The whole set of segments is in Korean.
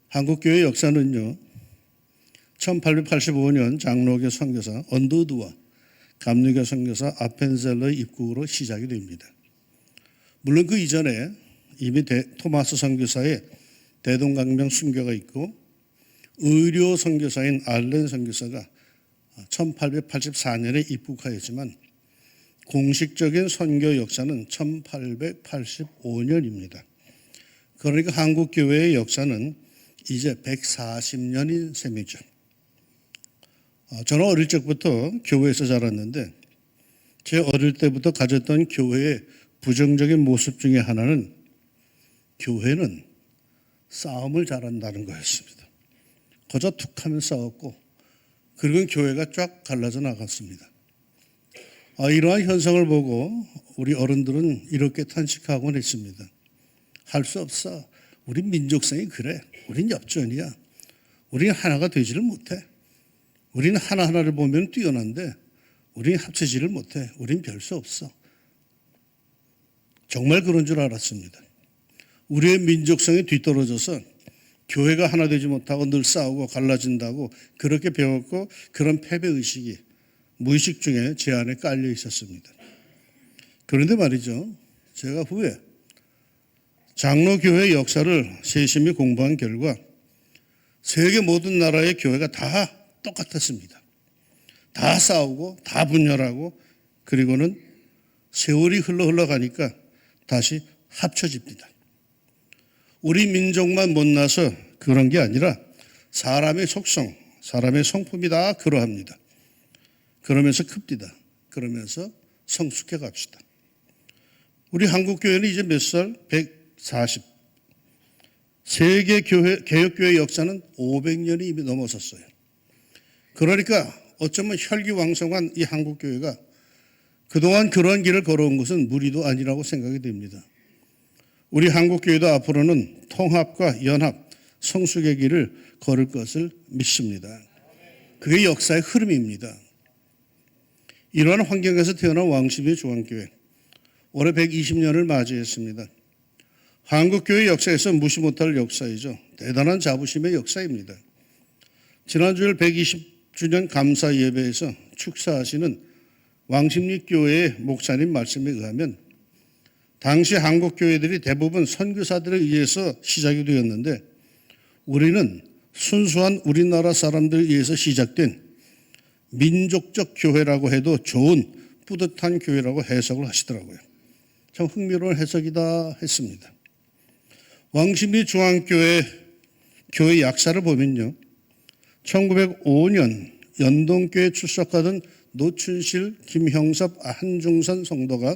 한국교회 역사는요, 1885년 장로교 선교사 언더우드와 감리교 선교사 아펜셀러의 입국으로 시작이 됩니다. 물론 그 이전에 이미 토마스 선교사의 대동강명 순교가 있고 의료 선교사인 알렌 선교사가 1884년에 입국하였지만 공식적인 선교 역사는 1885년입니다. 그러니까 한국교회의 역사는 이제 140년인 셈이죠. 저는 어릴 적부터 교회에서 자랐는데 제 어릴 때부터 가졌던 교회의 부정적인 모습 중에 하나는 교회는 싸움을 잘한다는 거였습니다. 거저 툭하면 싸웠고 그리고 교회가 쫙 갈라져 나갔습니다. 이러한 현상을 보고 우리 어른들은 이렇게 탄식하곤 했습니다. 할 수 없어. 우린 민족성이 그래. 우린 엽전이야. 우린 하나가 되지를 못해. 우린 하나하나를 보면 뛰어난데 우린 합치지를 못해. 우린 별 수 없어. 정말 그런 줄 알았습니다. 우리의 민족성이 뒤떨어져서 교회가 하나 되지 못하고 늘 싸우고 갈라진다고 그렇게 배웠고 그런 패배의식이 무의식 중에 제 안에 깔려 있었습니다. 그런데 말이죠. 제가 후에 장로교회 역사를 세심히 공부한 결과 세계 모든 나라의 교회가 다 똑같았습니다. 다 싸우고 다 분열하고 그리고는 세월이 흘러가니까 다시 합쳐집니다. 우리 민족만 못나서 그런 게 아니라 사람의 속성, 사람의 성품이 다 그러합니다. 그러면서 큽니다. 그러면서 성숙해 갑시다. 우리 한국교회는 이제 몇 살? 140. 세계 개혁교회 역사는 500년이 이미 넘어섰어요. 그러니까 어쩌면 혈기왕성한 이 한국교회가 그동안 그런 길을 걸어온 것은 무리도 아니라고 생각이 됩니다. 우리 한국교회도 앞으로는 통합과 연합, 성숙의 길을 걸을 것을 믿습니다. 그게 역사의 흐름입니다. 이러한 환경에서 태어난 왕십리 중앙교회. 올해 120년을 맞이했습니다. 한국교회 역사에서 무시 못할 역사이죠. 대단한 자부심의 역사입니다. 지난주일 120주년 감사 예배에서 축사하시는 왕십리 교회의 목사님 말씀에 의하면 당시 한국교회들이 대부분 선교사들에 의해서 시작이 되었는데 우리는 순수한 우리나라 사람들에 의해서 시작된 민족적 교회라고 해도 좋은 뿌듯한 교회라고 해석을 하시더라고요. 참 흥미로운 해석이다 했습니다. 왕십리 중앙교회 교회 약사를 보면요. 1905년 연동교회 출석하던 노춘실, 김형섭, 한중선 성도가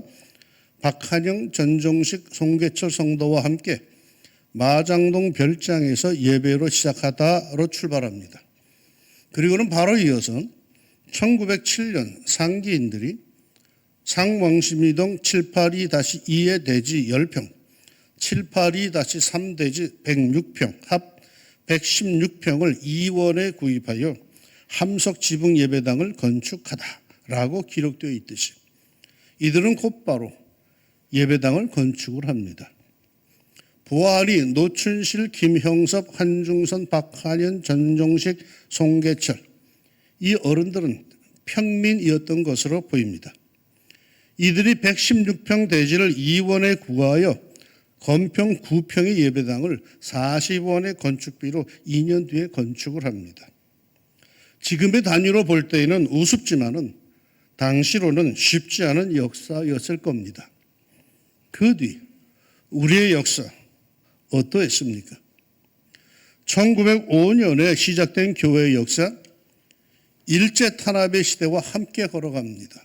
박한영, 전종식, 송계철 성도와 함께 마장동 별장에서 예배로 시작하다로 출발합니다. 그리고는 바로 이어서 1907년 상기인들이 상왕십리동 782-2의 대지 10평, 782-3대지 106평, 합 116평을 2원에 구입하여 함석 지붕 예배당을 건축하다라고 기록되어 있듯이 이들은 곧바로 예배당을 건축을 합니다. 보아리, 노춘실, 김형섭, 한중선, 박한현, 전종식, 송계철 이 어른들은 평민이었던 것으로 보입니다. 이들이 116평 대지를 2원에 구하여 건평 9평의 예배당을 40원의 건축비로 2년 뒤에 건축을 합니다. 지금의 단위로 볼 때에는 우습지만은 당시로는 쉽지 않은 역사였을 겁니다. 그 뒤 우리의 역사 어떠했습니까? 1905년에 시작된 교회의 역사 일제 탄압의 시대와 함께 걸어갑니다.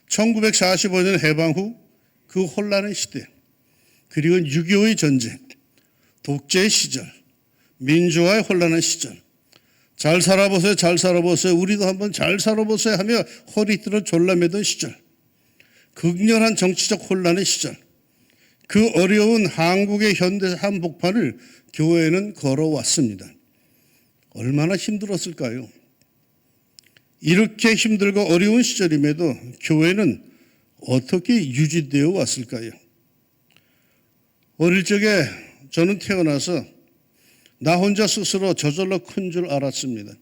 1945년 해방 후 그 혼란의 시대 그리고 6.25의 전쟁, 독재의 시절, 민주화의 혼란한 시절 잘 살아보세요, 잘 살아보세요. 우리도 한번 잘 살아보세요 하며 허리띠를 졸라매던 시절 극렬한 정치적 혼란의 시절 그 어려운 한국의 현대 한복판을 교회는 걸어왔습니다. 얼마나 힘들었을까요? 이렇게 힘들고 어려운 시절임에도 교회는 어떻게 유지되어 왔을까요? 어릴 적에 저는 태어나서 나 혼자 스스로 저절로 큰 줄 알았습니다.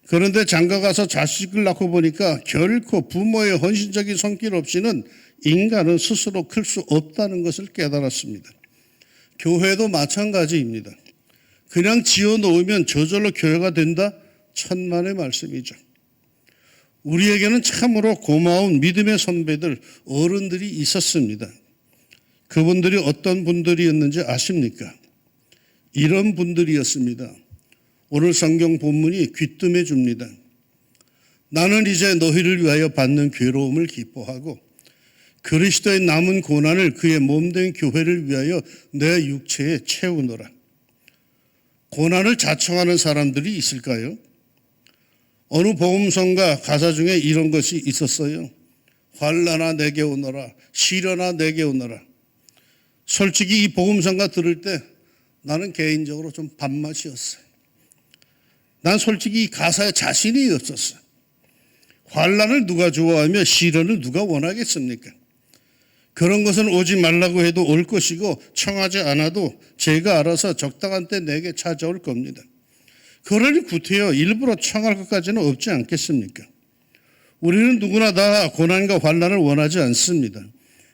그런데 장가가서 자식을 낳고 보니까 결코 부모의 헌신적인 손길 없이는 인간은 스스로 클 수 없다는 것을 깨달았습니다. 교회도 마찬가지입니다. 그냥 지어놓으면 저절로 교회가 된다? 천만의 말씀이죠. 우리에게는 참으로 고마운 믿음의 선배들, 어른들이 있었습니다. 그분들이 어떤 분들이었는지 아십니까? 이런 분들이었습니다. 오늘 성경 본문이 귀뜸해 줍니다. 나는 이제 너희를 위하여 받는 괴로움을 기뻐하고 그리스도의 남은 고난을 그의 몸된 교회를 위하여 내 육체에 채우노라. 고난을 자청하는 사람들이 있을까요? 어느 복음성가 가사 중에 이런 것이 있었어요. 환난아 내게 오너라, 시련아 내게 오너라. 솔직히 이 복음성가 들을 때 나는 개인적으로 좀 밥맛이었어요. 난 솔직히 이 가사에 자신이 없었어요. 환난을 누가 좋아하며 시련을 누가 원하겠습니까? 그런 것은 오지 말라고 해도 올 것이고 청하지 않아도 제가 알아서 적당한 때 내게 찾아올 겁니다. 그러니 구태여 일부러 청할 것까지는 없지 않겠습니까? 우리는 누구나 다 고난과 환난을 원하지 않습니다.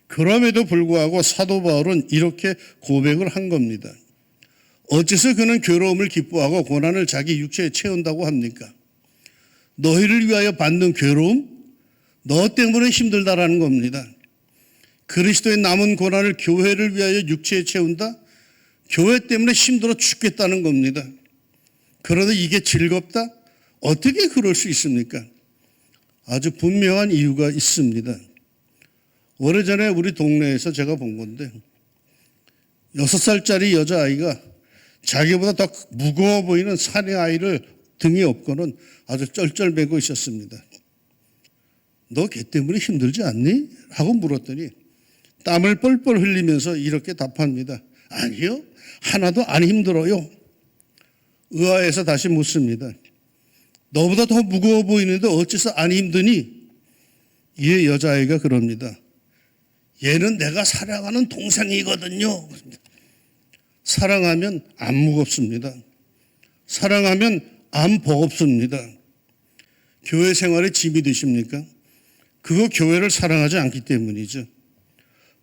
그럼에도 불구하고 사도 바울은 이렇게 고백을 한 겁니다. 어째서 그는 괴로움을 기뻐하고 고난을 자기 육체에 채운다고 합니까? 너희를 위하여 받는 괴로움? 너 때문에 힘들다라는 겁니다. 그리스도의 남은 고난을 교회를 위하여 육체에 채운다? 교회 때문에 힘들어 죽겠다는 겁니다. 그런데 이게 즐겁다? 어떻게 그럴 수 있습니까? 아주 분명한 이유가 있습니다. 오래전에 우리 동네에서 제가 본 건데 6살짜리 여자아이가 자기보다 더 무거워 보이는 사내아이를 등에 업고는 아주 쩔쩔매고 있었습니다. 너 걔 때문에 힘들지 않니? 하고 물었더니 땀을 뻘뻘 흘리면서 이렇게 답합니다. 아니요, 하나도 안 힘들어요. 의아해서 다시 묻습니다. 너보다 더 무거워 보이는데 어째서 안 힘드니? 이에 여자아이가 그럽니다. 얘는 내가 사랑하는 동생이거든요. 사랑하면 안 무겁습니다. 사랑하면 안 버겁습니다. 교회 생활에 짐이 되십니까? 그거 교회를 사랑하지 않기 때문이죠.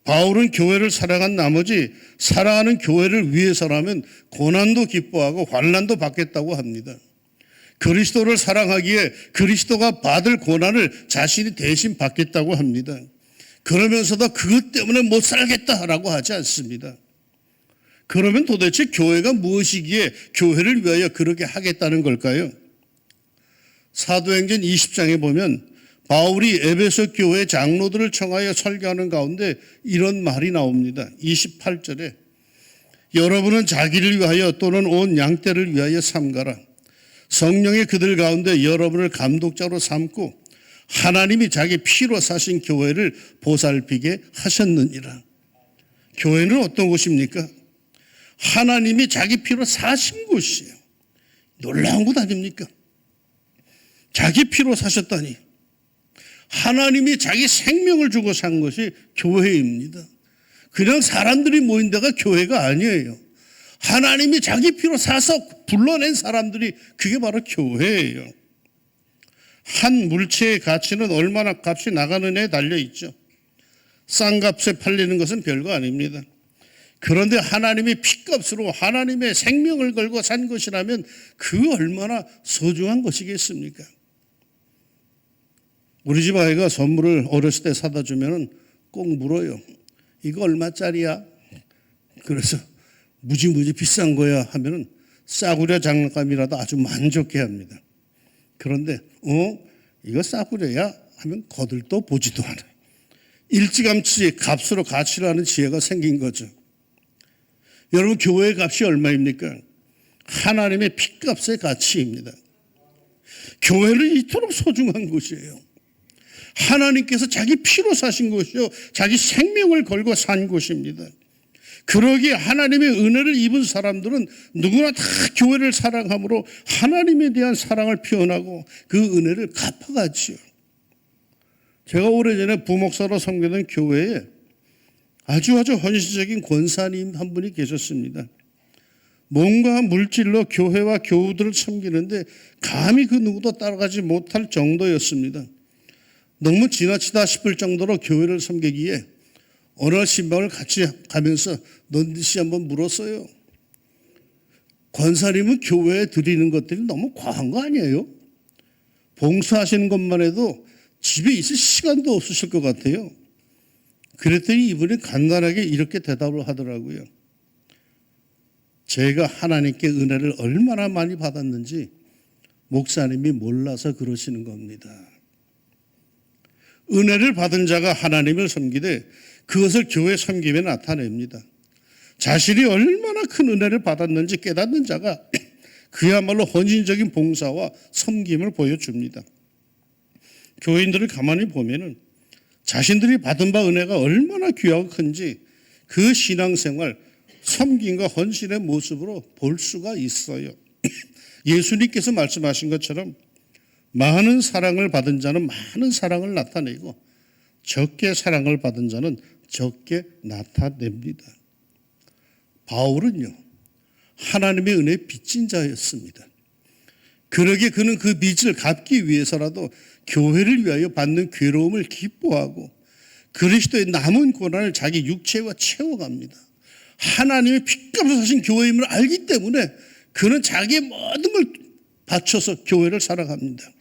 바울은 교회를 사랑한 나머지 사랑하는 교회를 위해서라면 고난도 기뻐하고 환난도 받겠다고 합니다. 그리스도를 사랑하기에 그리스도가 받을 고난을 자신이 대신 받겠다고 합니다. 그러면서도 그것 때문에 못 살겠다라고 하지 않습니다. 그러면 도대체 교회가 무엇이기에 교회를 위하여 그렇게 하겠다는 걸까요? 사도행전 20장에 보면 바울이 에베소 교회 장로들을 청하여 설교하는 가운데 이런 말이 나옵니다. 28절에 여러분은 자기를 위하여 또는 온 양떼를 위하여 삼가라. 성령이 그들 가운데 여러분을 감독자로 삼고 하나님이 자기 피로 사신 교회를 보살피게 하셨느니라. 교회는 어떤 곳입니까? 하나님이 자기 피로 사신 곳이에요. 놀라운 것 아닙니까? 자기 피로 사셨다니. 하나님이 자기 생명을 주고 산 것이 교회입니다. 그냥 사람들이 모인 데가 교회가 아니에요. 하나님이 자기 피로 사서 불러낸 사람들이 그게 바로 교회예요. 한 물체의 가치는 얼마나 값이 나가느냐에 달려있죠. 싼 값에 팔리는 것은 별거 아닙니다. 그런데 하나님이 피값으로 하나님의 생명을 걸고 산 것이라면 그 얼마나 소중한 것이겠습니까? 우리 집 아이가 선물을 어렸을 때 사다 주면 꼭 물어요. 이거 얼마짜리야? 그래서 무지무지 비싼 거야 하면은 싸구려 장난감이라도 아주 만족해 합니다. 그런데 이거 싸구려야 하면 거들떠 보지도 않아요. 일찌감치 값으로 가치를 하는 지혜가 생긴 거죠. 여러분, 교회의 값이 얼마입니까? 하나님의 피값의 가치입니다. 교회는 이토록 소중한 곳이에요. 하나님께서 자기 피로 사신 곳이요, 자기 생명을 걸고 산 곳입니다. 그러기에 하나님의 은혜를 입은 사람들은 누구나 다 교회를 사랑함으로 하나님에 대한 사랑을 표현하고 그 은혜를 갚아가지요. 제가 오래전에 부목사로 섬기던 교회에 아주 헌신적인 권사님 한 분이 계셨습니다. 몸과 물질로 교회와 교우들을 섬기는데 감히 그 누구도 따라가지 못할 정도였습니다. 너무 지나치다 싶을 정도로 교회를 섬기기에 어느 날 신방을 같이 가면서 넌지시 한번 물었어요. 권사님은 교회에 드리는 것들이 너무 과한 거 아니에요? 봉사하시는 것만 해도 집에 있을 시간도 없으실 것 같아요. 그랬더니 이분이 간단하게 이렇게 대답을 하더라고요. 제가 하나님께 은혜를 얼마나 많이 받았는지 목사님이 몰라서 그러시는 겁니다. 은혜를 받은 자가 하나님을 섬기되 그것을 교회 섬김에 나타냅니다. 자신이 얼마나 큰 은혜를 받았는지 깨닫는 자가 그야말로 헌신적인 봉사와 섬김을 보여줍니다. 교인들을 가만히 보면은 자신들이 받은 바 은혜가 얼마나 귀하고 큰지 그 신앙생활, 섬김과 헌신의 모습으로 볼 수가 있어요. 예수님께서 말씀하신 것처럼 많은 사랑을 받은 자는 많은 사랑을 나타내고 적게 사랑을 받은 자는 적게 나타냅니다. 바울은요, 하나님의 은혜에 빚진 자였습니다. 그러기에 그는 그 빚을 갚기 위해서라도 교회를 위하여 받는 괴로움을 기뻐하고 그리스도의 남은 고난을 자기 육체와 채워갑니다. 하나님의 핏값을 사신 교회임을 알기 때문에 그는 자기의 모든 걸 바쳐서 교회를 사랑합니다.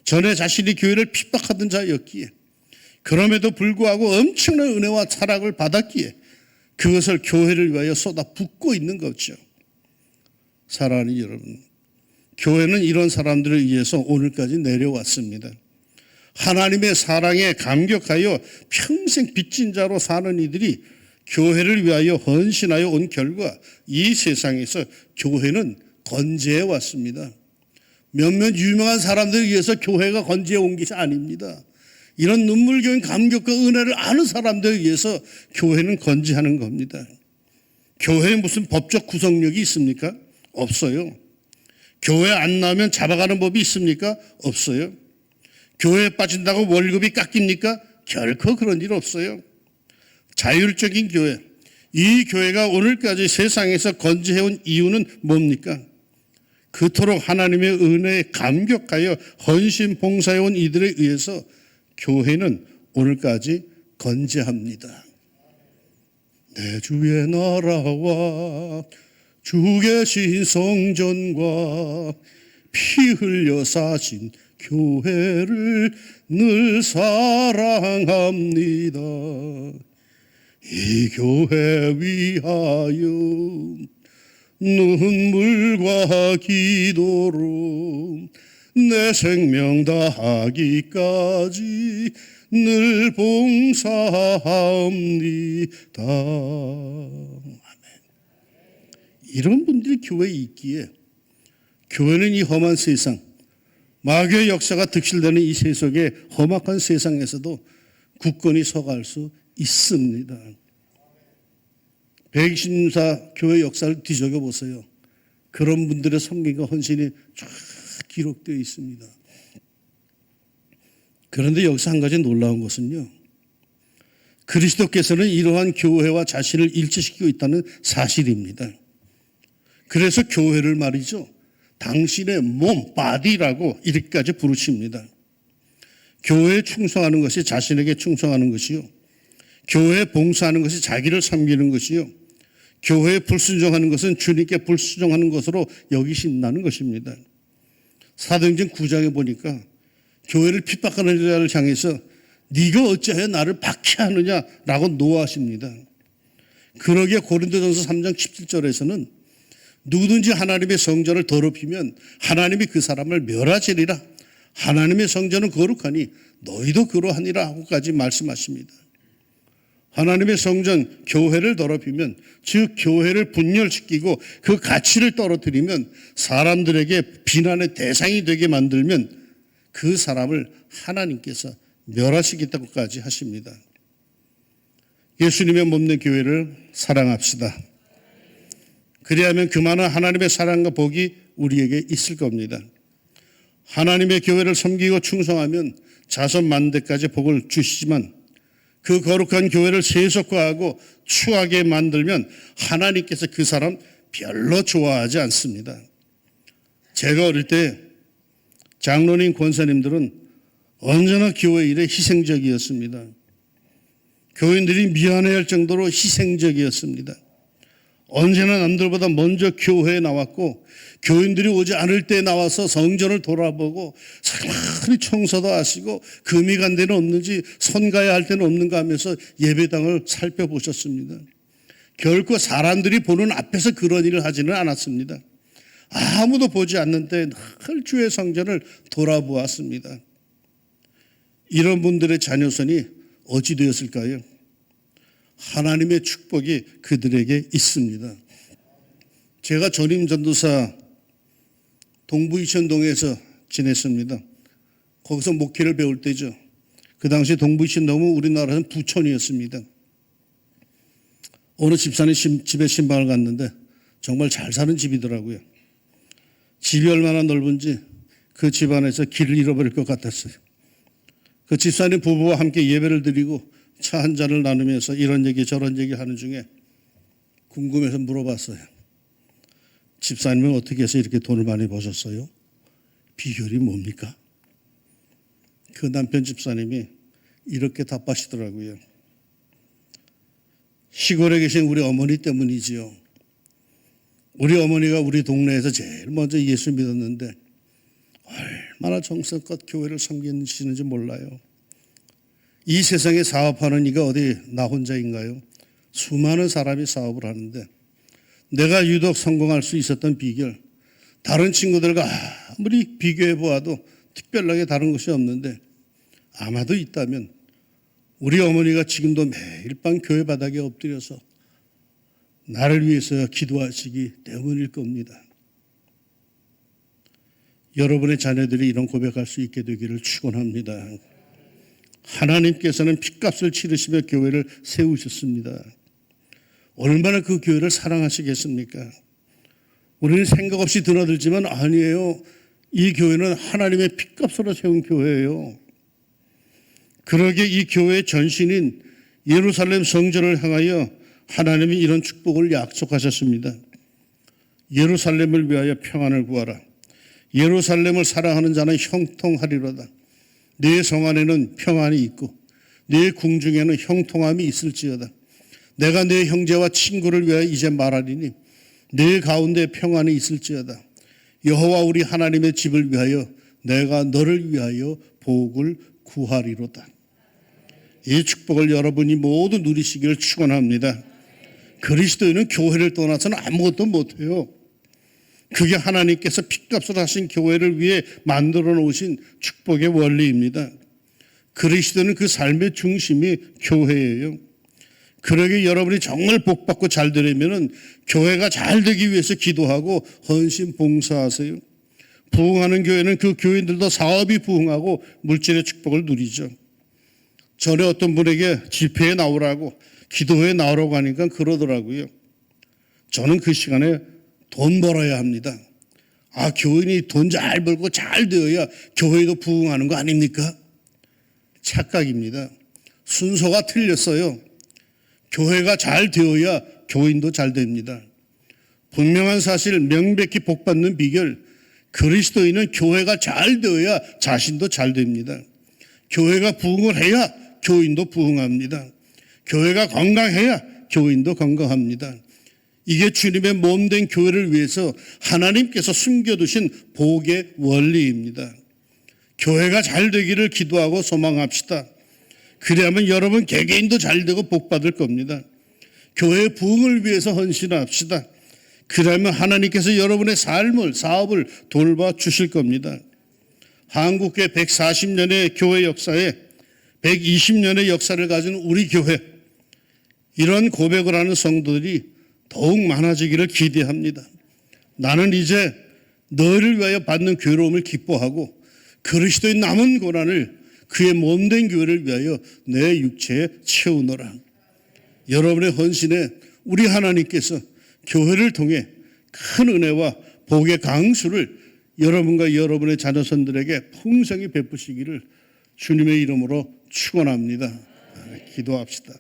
전에 자신이 교회를 핍박하던 자였기에 그럼에도 불구하고 엄청난 은혜와 사랑을 받았기에 그것을 교회를 위하여 쏟아붓고 있는 거죠. 사랑하는 여러분, 교회는 이런 사람들을 위해서 오늘까지 내려왔습니다. 하나님의 사랑에 감격하여 평생 빚진 자로 사는 이들이 교회를 위하여 헌신하여 온 결과 이 세상에서 교회는 건재해 왔습니다. 몇몇 유명한 사람들을 위해서 교회가 건재해 온 것이 아닙니다. 이런 눈물겨운 감격과 은혜를 아는 사람들을 위해서 교회는 건재하는 겁니다. 교회에 무슨 법적 구속력이 있습니까? 없어요. 교회 안 나오면 잡아가는 법이 있습니까? 없어요. 교회에 빠진다고 월급이 깎입니까? 결코 그런 일 없어요. 자율적인 교회, 이 교회가 오늘까지 세상에서 건재해온 이유는 뭡니까? 그토록 하나님의 은혜에 감격하여 헌신 봉사해온 이들에 의해서 교회는 오늘까지 건재합니다. 내 주의 나라와 주 계신 성전과 피 흘려 사신 교회를 늘 사랑합니다. 이 교회 위하여 눈물과 기도로 내 생명 다하기까지 늘 봉사합니다. 아멘. 이런 분들이 교회에 있기에 교회는 이 험한 세상, 마귀의 역사가 득실되는 이 세속의 험악한 세상에서도 굳건히 서갈 수 있습니다. 124 교회 역사를 뒤적여 보세요. 그런 분들의 섬김과 헌신이 쫙 기록되어 있습니다. 그런데 여기서 한 가지 놀라운 것은요, 그리스도께서는 이러한 교회와 자신을 일치시키고 있다는 사실입니다. 그래서 교회를 말이죠, 당신의 몸, 바디라고 이렇게까지 부르십니다. 교회에 충성하는 것이 자신에게 충성하는 것이요, 교회에 봉사하는 것이 자기를 섬기는 것이요, 교회에 불순종하는 것은 주님께 불순종하는 것으로 여기신다는 것입니다. 사도행전 9장에 보니까 교회를 핍박하는 자를 향해서 네가 어찌하여 나를 박해하느냐라고 노하십니다. 그러기에 고린도전서 3장 17절에서는 누구든지 하나님의 성전을 더럽히면 하나님이 그 사람을 멸하시리라. 하나님의 성전은 거룩하니 너희도 그러하니라 하고까지 말씀하십니다. 하나님의 성전, 교회를 더럽히면, 즉 교회를 분열시키고 그 가치를 떨어뜨리면, 사람들에게 비난의 대상이 되게 만들면 그 사람을 하나님께서 멸하시겠다고까지 하십니다. 예수님의 몸된 교회를 사랑합시다. 그리하면 그만한 하나님의 사랑과 복이 우리에게 있을 겁니다. 하나님의 교회를 섬기고 충성하면 자손 만대까지 복을 주시지만 그 거룩한 교회를 세속화하고 추하게 만들면 하나님께서 그 사람 별로 좋아하지 않습니다. 제가 어릴 때 장로님, 권사님들은 언제나 교회 일에 희생적이었습니다. 교인들이 미안해할 정도로 희생적이었습니다. 언제나 남들보다 먼저 교회에 나왔고 교인들이 오지 않을 때 나와서 성전을 돌아보고 살만히 청소도 하시고 금이 간 데는 없는지 손가야 할 때는 없는가 하면서 예배당을 살펴보셨습니다. 결코 사람들이 보는 앞에서 그런 일을 하지는 않았습니다. 아무도 보지 않는데 늘 주의 성전을 돌아보았습니다. 이런 분들의 자녀선이 어찌 되었을까요? 하나님의 축복이 그들에게 있습니다. 제가 전임 전도사 동부 이천동에서 지냈습니다. 거기서 목회를 배울 때죠. 그 당시 동부 이천동은 우리나라는 부촌이었습니다. 어느 집사님 집에 신방을 갔는데 정말 잘 사는 집이더라고요. 집이 얼마나 넓은지 그 집안에서 길을 잃어버릴 것 같았어요. 그 집사님 부부와 함께 예배를 드리고 차 한 잔을 나누면서 이런 얘기 저런 얘기 하는 중에 궁금해서 물어봤어요. 집사님은 어떻게 해서 이렇게 돈을 많이 버셨어요? 비결이 뭡니까? 그 남편 집사님이 이렇게 답하시더라고요. 시골에 계신 우리 어머니 때문이지요. 우리 어머니가 우리 동네에서 제일 먼저 예수 믿었는데 얼마나 정성껏 교회를 섬기시는지 몰라요. 이 세상에 사업하는 이가 어디 나 혼자인가요? 수많은 사람이 사업을 하는데 내가 유독 성공할 수 있었던 비결, 다른 친구들과 아무리 비교해 보아도 특별하게 다른 것이 없는데 아마도 있다면 우리 어머니가 지금도 매일 밤 교회 바닥에 엎드려서 나를 위해서 기도하시기 때문일 겁니다. 여러분의 자녀들이 이런 고백할 수 있게 되기를 축원합니다. 하나님께서는 핏값을 치르시며 교회를 세우셨습니다. 얼마나 그 교회를 사랑하시겠습니까? 우리는 생각 없이 드나들지만 아니에요. 이 교회는 하나님의 핏값으로 세운 교회예요. 그러기에 이 교회의 전신인 예루살렘 성전을 향하여 하나님이 이런 축복을 약속하셨습니다. 예루살렘을 위하여 평안을 구하라. 예루살렘을 사랑하는 자는 형통하리로다. 네 성 안에는 평안이 있고 네 궁중에는 형통함이 있을지어다. 내가 네 형제와 친구를 위하여 이제 말하리니 네 가운데 평안이 있을지어다. 여호와 우리 하나님의 집을 위하여 내가 너를 위하여 복을 구하리로다. 이 축복을 여러분이 모두 누리시기를 축원합니다. 그리스도인은 교회를 떠나서는 아무것도 못해요. 그게 하나님께서 핏값을 하신 교회를 위해 만들어 놓으신 축복의 원리입니다. 그리스도는 그 삶의 중심이 교회예요. 그러기에 여러분이 정말 복받고 잘 되려면 교회가 잘 되기 위해서 기도하고 헌신 봉사하세요. 부흥하는 교회는 그 교인들도 사업이 부흥하고 물질의 축복을 누리죠. 전에 어떤 분에게 집회에 나오라고 기도회에 나오라고 하니까 그러더라고요. 저는 그 시간에 돈 벌어야 합니다. 교인이 돈 잘 벌고 잘 되어야 교회도 부흥하는 거 아닙니까? 착각입니다. 순서가 틀렸어요. 교회가 잘 되어야 교인도 잘 됩니다. 분명한 사실, 명백히 복받는 비결, 그리스도인은 교회가 잘 되어야 자신도 잘 됩니다. 교회가 부흥을 해야 교인도 부흥합니다. 교회가 건강해야 교인도 건강합니다. 이게 주님의 몸된 교회를 위해서 하나님께서 숨겨두신 복의 원리입니다. 교회가 잘 되기를 기도하고 소망합시다. 그래야만 여러분 개개인도 잘 되고 복받을 겁니다. 교회 부흥을 위해서 헌신합시다. 그러면 하나님께서 여러분의 삶을, 사업을 돌봐주실 겁니다. 한국교회 140년의 교회 역사에 120년의 역사를 가진 우리 교회, 이런 고백을 하는 성도들이 더욱 많아지기를 기대합니다. 나는 이제 너를 위하여 받는 괴로움을 기뻐하고 그리스도의 남은 고난을 그의 몸된 교회를 위하여 내 육체에 채우노라. 여러분의 헌신에 우리 하나님께서 교회를 통해 큰 은혜와 복의 강수를 여러분과 여러분의 자녀선들에게 풍성히 베푸시기를 주님의 이름으로 축원합니다. 기도합시다.